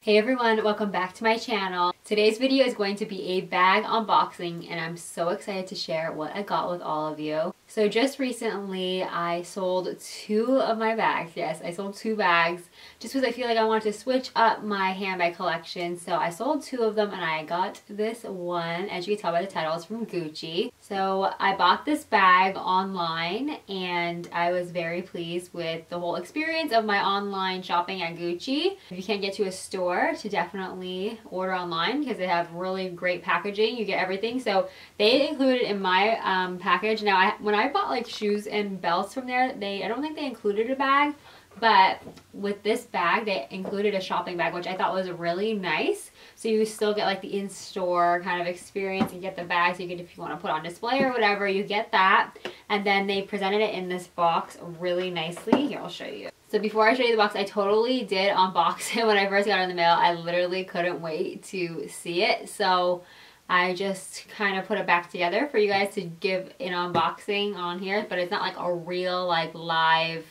Hey everyone, welcome back to my channel. Today's video is going to be a bag unboxing and I'm so excited to share what I got with all of you. So just recently I sold two of my bags. Yes, I sold two bags just because I feel like I wanted to switch up my handbag collection. So I sold two of them and I got this one. As you can tell by the title, it's from Gucci. So I bought this bag online and I was very pleased with the whole experience of my online shopping at Gucci. If you can't get to a store, to definitely order online because they have really great packaging. You get everything. So they included in my package. Now when I bought like shoes and belts from there, I don't think they included a bag, but with this bag they included a shopping bag, which I thought was really nice. So you still get like the in-store kind of experience and get the bag, so you can, if you want to put on display or whatever, you get that. And then they presented it in this box really nicely. Here, I'll show you. So before I show you the box, I totally did unbox it when I first got it in the mail. I literally couldn't wait to see it. So I just kind of put it back together for you guys to give an unboxing on here. But it's not like a real like live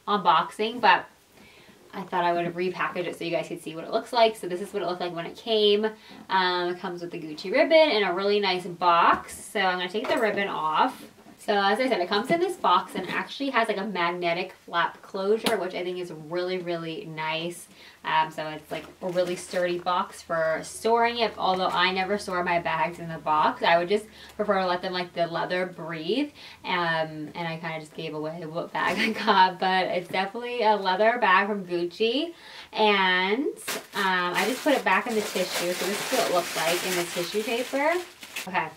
unboxing, but I thought I would repackage it so you guys could see what it looks like. So this is what it looked like when it came. It comes with the Gucci ribbon in a really nice box. So I'm going to take the ribbon off. So as I said, it comes in this box and actually has like a magnetic flap closure, which I think is really, really nice. So it's like a really sturdy box for storing it. Although I never store my bags in the box, I would just prefer to let them like the leather breathe. And I kind of just gave away what bag I got, but it's definitely a leather bag from Gucci. And I just put it back in the tissue. So this is what it looks like in the tissue paper. Okay.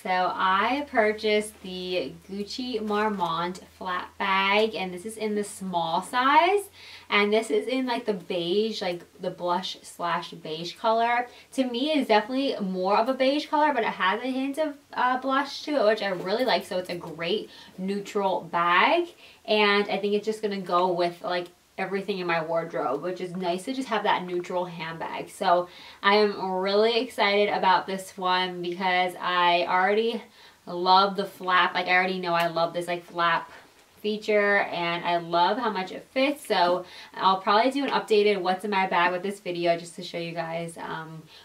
So I purchased the Gucci Marmont flat bag, and this is in the small size, and this is in like the beige, like the blush slash beige color. To me, it's definitely more of a beige color, but it has a hint of blush to it, which I really like. So it's a great neutral bag, and I think it's just gonna go with like everything in my wardrobe, which is nice to just have that neutral handbag. So I am really excited about this one because I already love the flap. Like I already know I love this like flap feature and I love how much it fits. So I'll probably do an updated what's in my bag with this video just to show you guys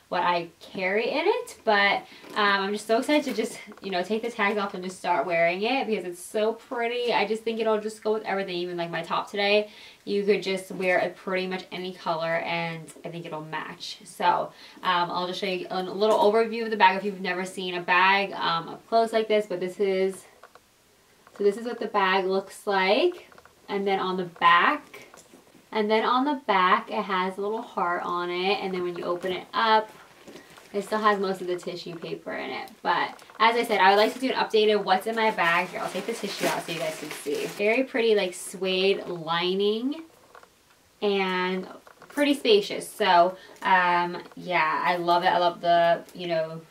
what I carry in it. But I'm just so excited to just, you know, take the tags off and just start wearing it because it's so pretty. I just think it'll just go with everything. Even like my top today, you could just wear it pretty much any color and I think it'll match. So I'll just show you a little overview of the bag if you've never seen a bag up close like this. But this is what the bag looks like. And then on the back, it has a little heart on it. And then when you open it up, it still has most of the tissue paper in it. But as I said, I would like to do an updated what's in my bag. Here, I'll take the tissue out so you guys can see. Very pretty like suede lining and pretty spacious. So yeah, I love it. I love the, you know,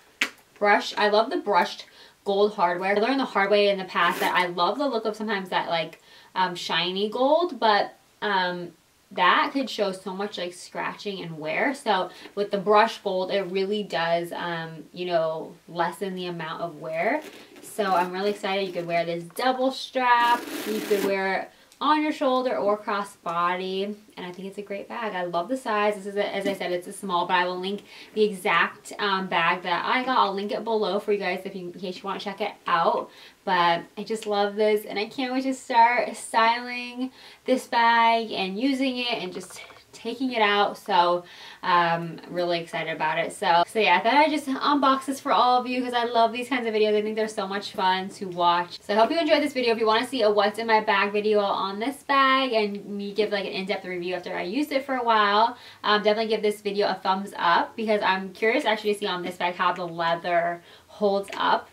brush. I love the brushed gold hardware. I learned the hard way in the past that I love the look of sometimes that like shiny gold, but that could show so much like scratching and wear. So with the brush gold, it really does you know, lessen the amount of wear. So I'm really excited. You could wear this double strap, you could wear it on your shoulder or cross body, and I think it's a great bag. I love the size. This is as I said, it's a small, but I will link the exact bag that I got. I'll link it below for you guys in case you want to check it out. But I just love this and I can't wait to start styling this bag and using it and just taking it out. So really excited about it. So yeah, I thought I'd just unbox this for all of you because I love these kinds of videos. I think they're so much fun to watch. So I hope you enjoyed this video. If you want to see a what's in my bag video on this bag and me give like an in-depth review after I used it for a while, definitely give this video a thumbs up because I'm curious actually to see on this bag how the leather holds up.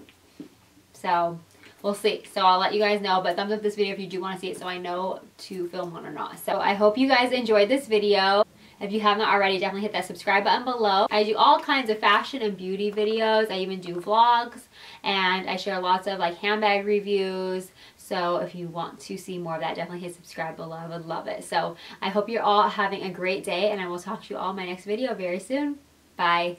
So we'll see. So I'll let you guys know, but thumbs up this video if you do want to see it so I know to film one or not. So I hope you guys enjoyed this video. If you haven't already, definitely hit that subscribe button below. I do all kinds of fashion and beauty videos. I even do vlogs and I share lots of like handbag reviews. So if you want to see more of that, definitely hit subscribe below. I would love it. So I hope you're all having a great day and I will talk to you all in my next video very soon. Bye.